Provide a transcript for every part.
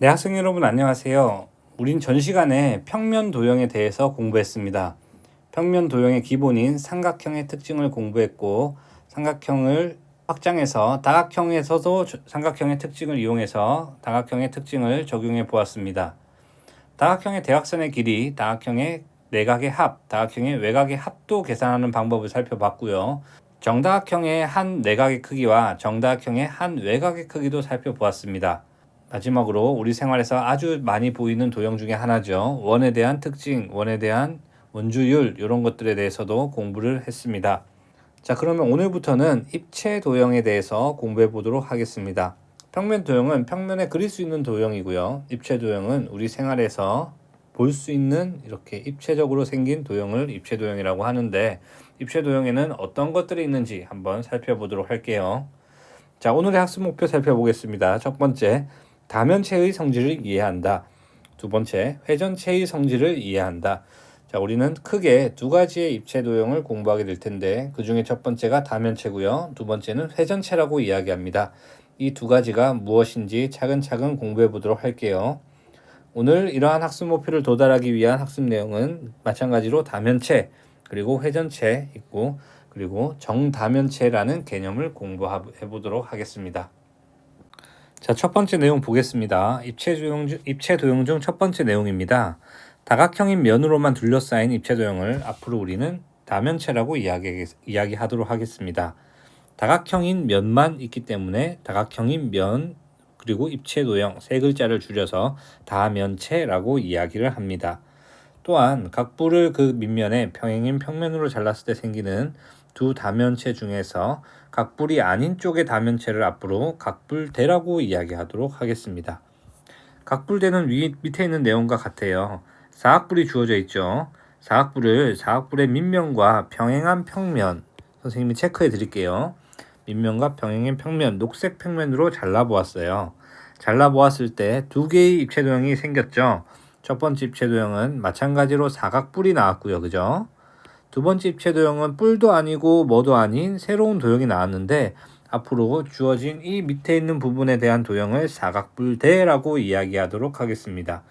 네, 학생 여러분 안녕하세요. 우린 전 시간에 평면 도형에 대해서 공부했습니다. 평면 도형의 기본인 삼각형의 특징을 공부했고, 삼각형을 확장해서 다각형에서도 삼각형의 특징을 이용해서 다각형의 특징을 적용해 보았습니다. 다각형의 대각선의 길이, 다각형의 내각의 합, 다각형의 외곽의 합도 계산하는 방법을 살펴봤고요. 정다각형의 한 내각의 크기와 정다각형의 한 외곽의 크기도 살펴보았습니다. 마지막으로 우리 생활에서 아주 많이 보이는 도형 중에 하나죠. 원에 대한 특징, 원에 대한 원주율 이런 것들에 대해서도 공부를 했습니다. 자, 그러면 오늘부터는 입체 도형에 대해서 공부해 보도록 하겠습니다. 평면 도형은 평면에 그릴 수 있는 도형이고요. 입체 도형은 우리 생활에서 볼 수 있는 이렇게 입체적으로 생긴 도형을 입체 도형이라고 하는데, 입체 도형에는 어떤 것들이 있는지 한번 살펴보도록 할게요. 자, 오늘의 학습 목표 살펴보겠습니다. 첫 번째, 다면체의 성질을 이해한다. 두 번째, 회전체의 성질을 이해한다. 자, 우리는 크게 두 가지의 입체 도형을 공부하게 될 텐데, 그 중에 첫 번째가 다면체고요. 두 번째는 회전체라고 이야기합니다. 이 두 가지가 무엇인지 차근차근 공부해 보도록 할게요. 오늘 이러한 학습 목표를 도달하기 위한 학습 내용은 마찬가지로 다면체, 그리고 회전체 있고, 그리고 정다면체라는 개념을 공부해 보도록 하겠습니다. 자, 첫 번째 내용 보겠습니다. 입체 도형 중 첫 번째 내용입니다. 다각형인 면으로만 둘러싸인 입체 도형을 앞으로 우리는 다면체라고 이야기하도록 하겠습니다. 다각형인 면만 있기 때문에 다각형인 면 그리고 입체 도형 세 글자를 줄여서 다면체라고 이야기를 합니다. 또한 각부를 그 밑면에 평행인 평면으로 잘랐을 때 생기는 두 다면체 중에서 각불이 아닌 쪽의 다면체를 앞으로 각불대라고 이야기하도록 하겠습니다. 각불대는 밑에 있는 내용과 같아요. 사각불이 주어져 있죠. 사각불의 밑면과 평행한 평면, 선생님이 체크해 드릴게요. 밑면과 평행한 평면, 녹색 평면으로 잘라보았어요. 잘라보았을 때 두 개의 입체 도형이 생겼죠. 첫 번째 입체 도형은 마찬가지로 사각뿔이 나왔고요. 그죠? 두 번째 입체 도형은 뿔도 아니고 뭐도 아닌 새로운 도형이 나왔는데, 앞으로 주어진 이 밑에 있는 부분에 대한 도형을 사각뿔대라고 이야기하도록 하겠습니다.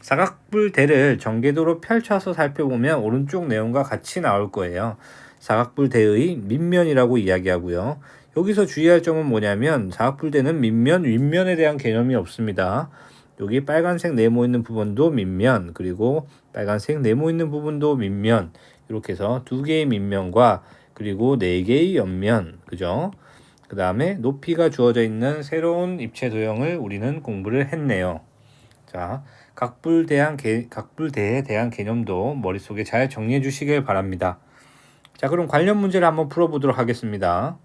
사각뿔대를 전개도로 펼쳐서 살펴보면 오른쪽 내용과 같이 나올 거예요. 사각뿔대의 밑면이라고 이야기하고요. 여기서 주의할 점은 뭐냐면 사각뿔대는 밑면, 윗면에 대한 개념이 없습니다. 여기 빨간색 네모 있는 부분도 밑면, 그리고 빨간색 네모 있는 부분도 밑면, 이렇게 해서 두 개의 밑면과 그리고 네 개의 옆면, 그죠? 그 다음에 높이가 주어져 있는 새로운 입체 도형을 우리는 공부를 했네요. 자, 각불대에 대한 개념도 머릿속에 잘 정리해 주시길 바랍니다. 자, 그럼 관련 문제를 한번 풀어보도록 하겠습니다.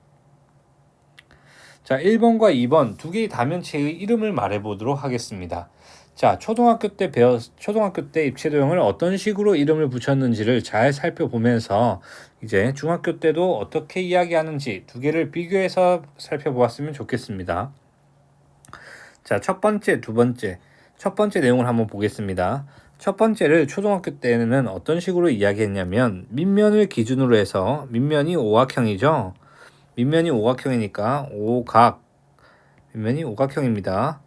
자, 1번과 2번 두 개의 다면체의 이름을 말해보도록 하겠습니다. 자, 초등학교 때 입체 도형을 어떤 식으로 이름을 붙였는지를 잘 살펴보면서 이제 중학교 때도 어떻게 이야기하는지 두 개를 비교해서 살펴보았으면 좋겠습니다. 자, 첫 번째, 두 번째. 첫 번째 내용을 한번 보겠습니다. 첫 번째를 초등학교 때는 어떤 식으로 이야기했냐면 밑면을 기준으로 해서 밑면이 오각형이죠. 밑면이 오각형이니까 밑면이 오각형입니다.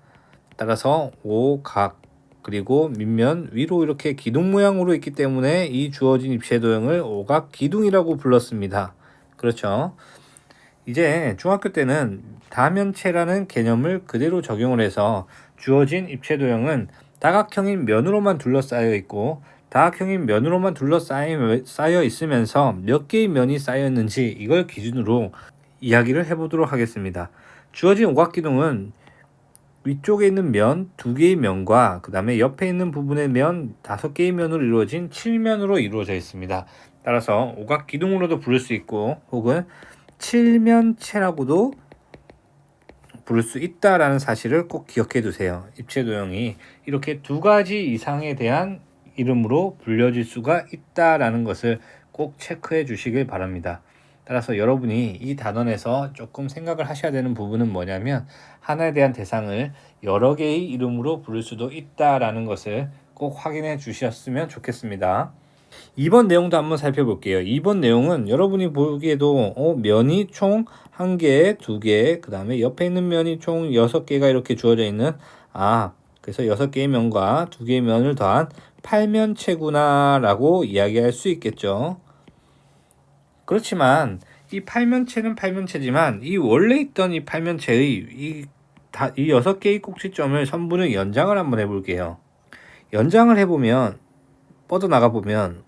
따라서 오각, 그리고 밑면 위로 이렇게 기둥 모양으로 있기 때문에 이 주어진 입체 도형을 오각 기둥이라고 불렀습니다. 그렇죠. 이제 중학교 때는 다면체라는 개념을 그대로 적용을 해서 주어진 입체 도형은 다각형인 면으로만 둘러싸여 있고, 다각형인 면으로만 쌓여 있으면서 몇 개의 면이 쌓여 있는지 이걸 기준으로 이야기를 해보도록 하겠습니다. 주어진 오각기둥은 위쪽에 있는 면 2개의 면과 그 다음에 옆에 있는 부분의 면 5개의 면으로 이루어진 7면으로 이루어져 있습니다. 따라서 오각기둥으로도 부를 수 있고 혹은 칠면체라고도 부를 수 있다라는 사실을 꼭 기억해 두세요. 입체 도형이 이렇게 두 가지 이상에 대한 이름으로 불려질 수가 있다라는 것을 꼭 체크해 주시길 바랍니다. 따라서 여러분이 이 단원에서 조금 생각을 하셔야 되는 부분은 뭐냐면 하나에 대한 대상을 여러 개의 이름으로 부를 수도 있다라는 것을 꼭 확인해 주셨으면 좋겠습니다. 2번 내용도 한번 살펴볼게요. 2번 내용은 여러분이 보기에도 면이 총 1개, 2개, 그 다음에 옆에 있는 면이 총 6개가 이렇게 주어져 있는 그래서 6개의 면과 2개의 면을 더한 팔면체구나 라고 이야기할 수 있겠죠. 그렇지만 이 팔면체는 팔면체지만 이 원래 있던 이 팔면체의 이 6개의 꼭지점을 선분의 연장을 한번 해볼게요. 연장을 해보면 뻗어나가 보면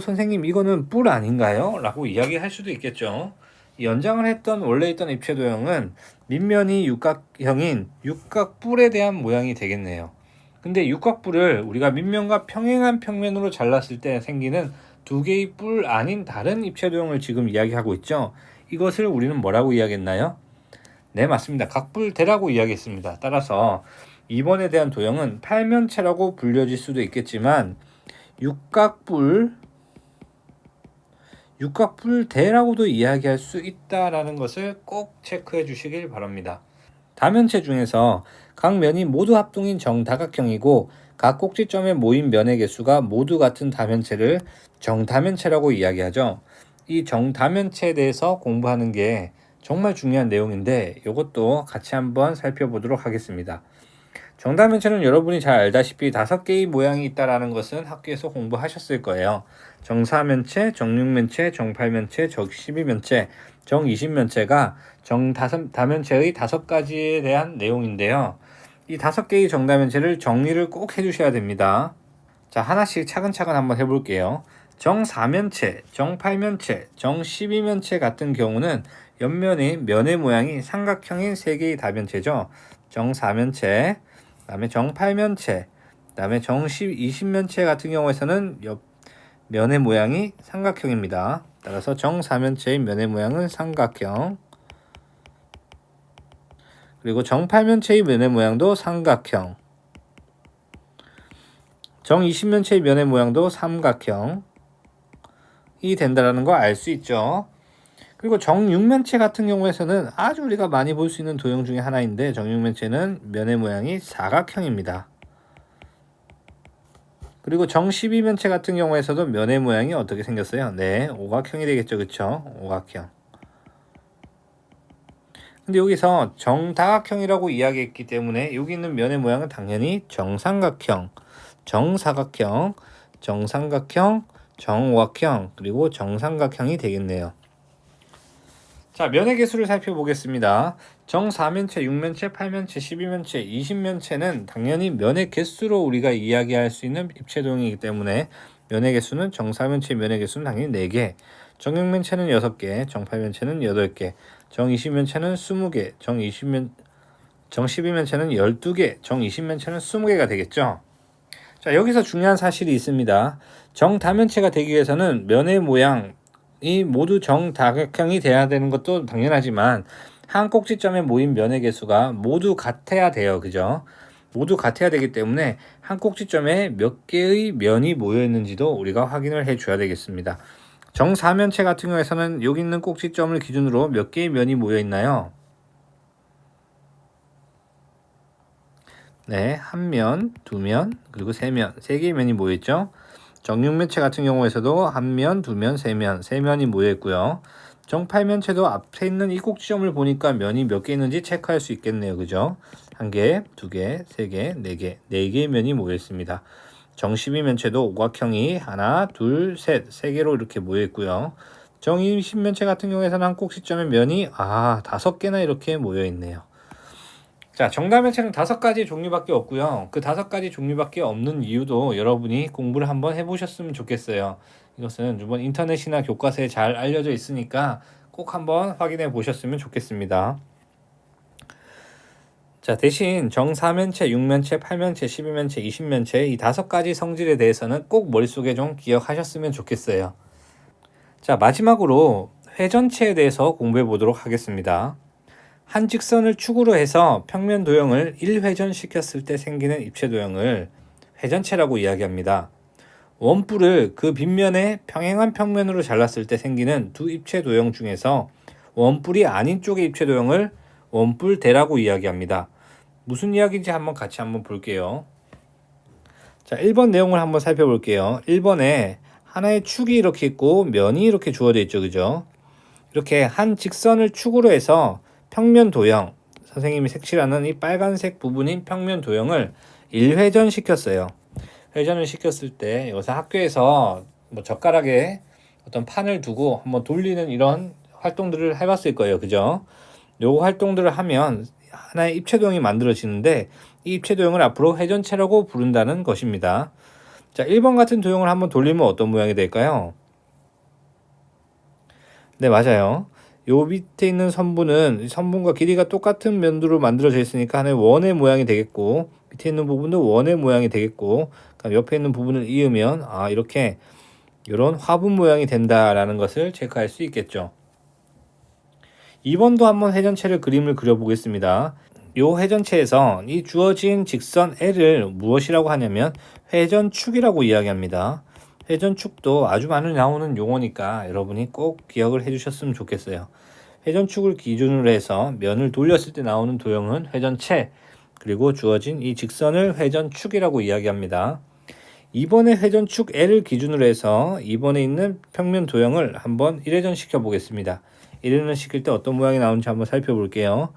선생님 이거는 뿔 아닌가요? 라고 이야기할 수도 있겠죠. 연장을 했던 원래 있던 입체도형은 밑면이 육각형인 육각뿔에 대한 모양이 되겠네요. 근데 육각뿔을 우리가 밑면과 평행한 평면으로 잘랐을 때 생기는 2개의 뿔 아닌 다른 입체도형을 지금 이야기하고 있죠. 이것을 우리는 뭐라고 이야기했나요? 네, 맞습니다. 각뿔대라고 이야기했습니다. 따라서 2번에 대한 도형은 팔면체라고 불려질 수도 있겠지만 육각뿔대라고도 이야기할 수 있다라는 것을 꼭 체크해 주시길 바랍니다. 다면체 중에서 각 면이 모두 합동인 정다각형이고 각 꼭지점에 모인 면의 개수가 모두 같은 다면체를 정다면체라고 이야기하죠. 이 정다면체에 대해서 공부하는 게 정말 중요한 내용인데 이것도 같이 한번 살펴보도록 하겠습니다. 정다면체는 여러분이 잘 알다시피 5개의 모양이 있다는 것은 학교에서 공부하셨을 거예요. 정사면체, 정육면체, 정팔면체, 정십이면체, 정이십면체가 정다면체의 5가지에 대한 내용인데요. 이 5개의 정다면체를 정리를 꼭 해주셔야 됩니다. 자, 하나씩 차근차근 한번 해볼게요. 정사면체, 정팔면체, 정십이면체 같은 경우는 면의 모양이 삼각형인 3개의 다면체죠. 정사면체, 그 다음에 정팔면체, 그 다음에 정십이십면체 같은 경우에서는 면의 모양이 삼각형입니다. 따라서 정사면체의 면의 모양은 삼각형, 그리고 정팔면체의 면의 모양도 삼각형, 정이십면체의 면의 모양도 삼각형이 된다는 거 알 수 있죠. 그리고 정육면체 같은 경우에서는 아주 우리가 많이 볼 수 있는 도형 중에 하나인데 정육면체는 면의 모양이 사각형입니다. 그리고 정십이면체 같은 경우에서도 면의 모양이 어떻게 생겼어요? 네, 오각형이 되겠죠. 그쵸? 오각형. 근데 여기서 정다각형이라고 이야기했기 때문에 여기 있는 면의 모양은 당연히 정삼각형, 정사각형, 정삼각형, 정오각형, 그리고 정삼각형이 되겠네요. 자, 면의 개수를 살펴보겠습니다. 정사면체, 육면체, 팔면체, 십이면체, 이십면체는 당연히 면의 개수로 우리가 이야기할 수 있는 입체도형이기 때문에 면의 개수는 정사면체 면의 개수는 당연히 4개, 정육면체는 6개, 정팔면체는 8개, 정이십면체는 20개, 정십이면체는 12개, 정이십면체는 20개가 되겠죠. 자, 여기서 중요한 사실이 있습니다. 정다면체가 되기 위해서는 면의 모양 이 모두 정다각형이 돼야 되는 것도 당연하지만 한 꼭지점에 모인 면의 개수가 모두 같아야 돼요. 그죠? 모두 같아야 되기 때문에 한 꼭지점에 몇 개의 면이 모여 있는지도 우리가 확인을 해 줘야 되겠습니다. 정사면체 같은 경우에서는 여기 있는 꼭지점을 기준으로 몇 개의 면이 모여 있나요? 네, 한 면, 두 면, 그리고 세 면, 3개의 면이 모여 있죠. 정육면체 같은 경우에서도 한 면, 두 면, 세 면이 모여 있고요. 정팔면체도 앞에 있는 이 꼭지점을 보니까 면이 몇 개 있는지 체크할 수 있겠네요. 그죠? 1개, 2개, 3개, 4개, 4개의 면이 모여 있습니다. 정십이면체도 오각형이 하나, 둘, 셋, 3개로 이렇게 모여 있고요. 정이십면체 같은 경우에서는 한 꼭지점에 면이 5개나 이렇게 모여 있네요. 자, 정다면체는 5가지 종류밖에 없고요. 그 5가지 종류밖에 없는 이유도 여러분이 공부를 한번 해보셨으면 좋겠어요. 이것은 이번 인터넷이나 교과서에 잘 알려져 있으니까 꼭 한번 확인해 보셨으면 좋겠습니다. 자, 대신 정사면체, 육면체, 팔면체, 십이면체, 이십면체 이 5가지 성질에 대해서는 꼭 머릿속에 좀 기억하셨으면 좋겠어요. 자, 마지막으로 회전체에 대해서 공부해 보도록 하겠습니다. 한 직선을 축으로 해서 평면 도형을 1회전 시켰을 때 생기는 입체 도형을 회전체라고 이야기합니다. 원뿔을 그 빗면에 평행한 평면으로 잘랐을 때 생기는 두 입체 도형 중에서 원뿔이 아닌 쪽의 입체 도형을 원뿔대라고 이야기합니다. 무슨 이야기인지 같이 한번 볼게요. 자, 1번 내용을 한번 살펴볼게요. 1번에 하나의 축이 이렇게 있고 면이 이렇게 주어져 있죠. 그죠? 이렇게 한 직선을 축으로 해서 평면 도형, 선생님이 색칠하는 이 빨간색 부분인 평면 도형을 1회전 시켰어요. 회전을 시켰을 때 여기서 학교에서 뭐 젓가락에 어떤 판을 두고 한번 돌리는 이런 활동들을 해봤을 거예요. 그죠? 요 활동들을 하면 하나의 입체 도형이 만들어지는데 이 입체 도형을 앞으로 회전체라고 부른다는 것입니다. 자, 1번 같은 도형을 한번 돌리면 어떤 모양이 될까요? 네, 맞아요. 요 밑에 있는 선분은 선분과 길이가 똑같은 면도로 만들어져 있으니까 하나의 원의 모양이 되겠고, 밑에 있는 부분도 원의 모양이 되겠고, 그럼 옆에 있는 부분을 이으면 이렇게 이런 화분 모양이 된다라는 것을 체크할 수 있겠죠. 2번도 한번 회전체를 그림을 그려보겠습니다. 요 회전체에서 이 주어진 직선 L을 무엇이라고 하냐면 회전축이라고 이야기합니다. 회전축도 아주 많이 나오는 용어니까 여러분이 꼭 기억을 해주셨으면 좋겠어요. 회전축을 기준으로 해서 면을 돌렸을 때 나오는 도형은 회전체, 그리고 주어진 이 직선을 회전축이라고 이야기합니다. 이번에 회전축 L을 기준으로 해서 이번에 있는 평면 도형을 한번 1회전 시켜 보겠습니다. 1회전 시킬 때 어떤 모양이 나오는지 한번 살펴볼게요.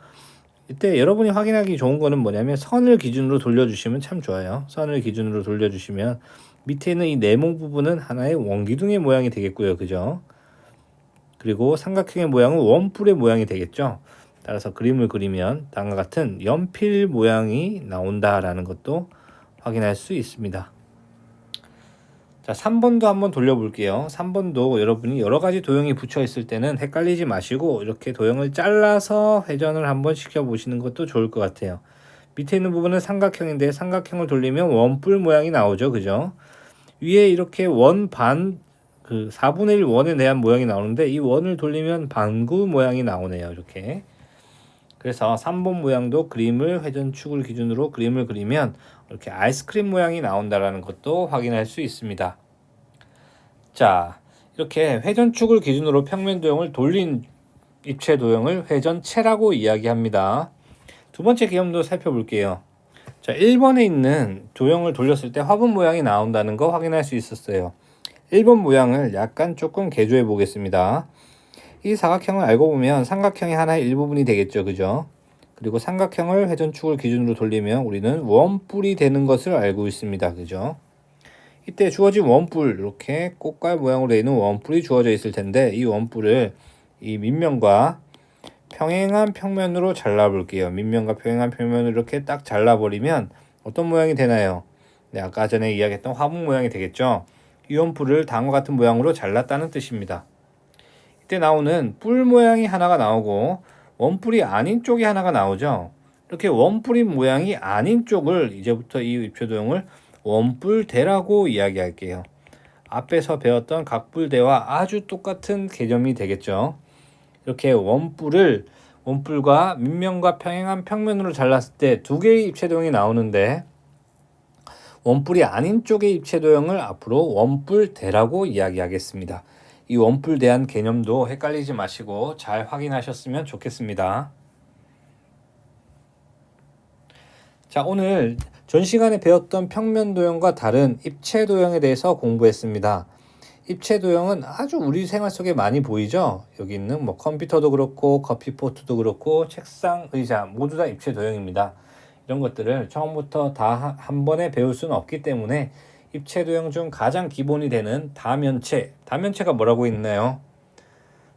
이때 여러분이 확인하기 좋은 거는 뭐냐면 선을 기준으로 돌려주시면 참 좋아요. 선을 기준으로 돌려주시면 밑에 있는 이 네모 부분은 하나의 원기둥의 모양이 되겠고요. 그죠? 그리고 삼각형의 모양은 원뿔의 모양이 되겠죠. 따라서 그림을 그리면 다음과 같은 연필 모양이 나온다라는 것도 확인할 수 있습니다. 자, 3번도 한번 돌려볼게요. 3번도 여러분이 여러가지 도형이 붙여 있을 때는 헷갈리지 마시고 이렇게 도형을 잘라서 회전을 한번 시켜보시는 것도 좋을 것 같아요. 밑에 있는 부분은 삼각형인데 삼각형을 돌리면 원뿔 모양이 나오죠. 그죠? 위에 이렇게 원반, 4분의 1 원에 대한 모양이 나오는데 이 원을 돌리면 반구 모양이 나오네요. 이렇게. 그래서 3번 모양도 그림을 회전축을 기준으로 그림을 그리면 이렇게 아이스크림 모양이 나온다라는 것도 확인할 수 있습니다. 자, 이렇게 회전축을 기준으로 평면 도형을 돌린 입체 도형을 회전체라고 이야기합니다. 두 번째 개념도 살펴볼게요. 자, 1번에 있는 도형을 돌렸을 때 화분 모양이 나온다는 거 확인할 수 있었어요. 1번 모양을 약간 조금 개조해 보겠습니다. 이 사각형을 알고 보면 삼각형의 하나의 일부분이 되겠죠. 그죠? 그리고 삼각형을 회전축을 기준으로 돌리면 우리는 원뿔이 되는 것을 알고 있습니다. 그죠? 이때 주어진 원뿔, 이렇게 꽃갈 모양으로 되어 있는 원뿔이 주어져 있을 텐데 이 원뿔을 이 밑면과 평행한 평면으로 잘라볼게요. 밑면과 평행한 평면을 이렇게 딱 잘라버리면 어떤 모양이 되나요? 네, 아까 전에 이야기했던 화분 모양이 되겠죠. 이 원뿔을 다음과 같은 모양으로 잘랐다는 뜻입니다. 이때 나오는 뿔 모양이 하나가 나오고 원뿔이 아닌 쪽이 하나가 나오죠. 이렇게 원뿔이 모양이 아닌 쪽을 이제부터 이 입체 도형을 원뿔대라고 이야기할게요. 앞에서 배웠던 각뿔대와 아주 똑같은 개념이 되겠죠. 이렇게 원뿔과 밑면과 평행한 평면으로 잘랐을 때 두 개의 입체 도형이 나오는데 원뿔이 아닌 쪽의 입체 도형을 앞으로 원뿔대라고 이야기하겠습니다. 이 원뿔 대한 개념도 헷갈리지 마시고 잘 확인하셨으면 좋겠습니다. 자, 오늘 전 시간에 배웠던 평면 도형과 다른 입체 도형에 대해서 공부했습니다. 입체 도형은 아주 우리 생활 속에 많이 보이죠? 여기 있는 컴퓨터도 그렇고 커피포트도 그렇고 책상, 의자 모두 다 입체 도형입니다. 이런 것들을 처음부터 다 한 번에 배울 수는 없기 때문에 입체 도형 중 가장 기본이 되는 다면체가 뭐라고 있나요?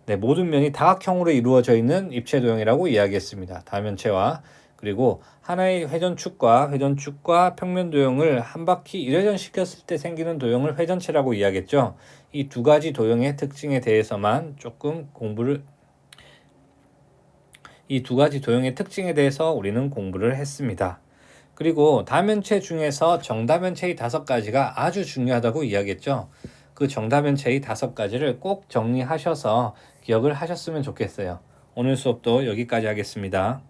네, 모든 면이 다각형으로 이루어져 있는 입체 도형이라고 이야기했습니다. 다면체와 그리고 하나의 회전축과 평면 도형을 한 바퀴 1회전 시켰을 때 생기는 도형을 회전체라고 이야기했죠. 이 두 가지 도형의 특징에 대해서만 조금 이 두 가지 도형의 특징에 대해서 우리는 공부를 했습니다. 그리고 다면체 중에서 정다면체의 5가지가 아주 중요하다고 이야기했죠. 그 정다면체의 5가지를 꼭 정리하셔서 기억을 하셨으면 좋겠어요. 오늘 수업도 여기까지 하겠습니다.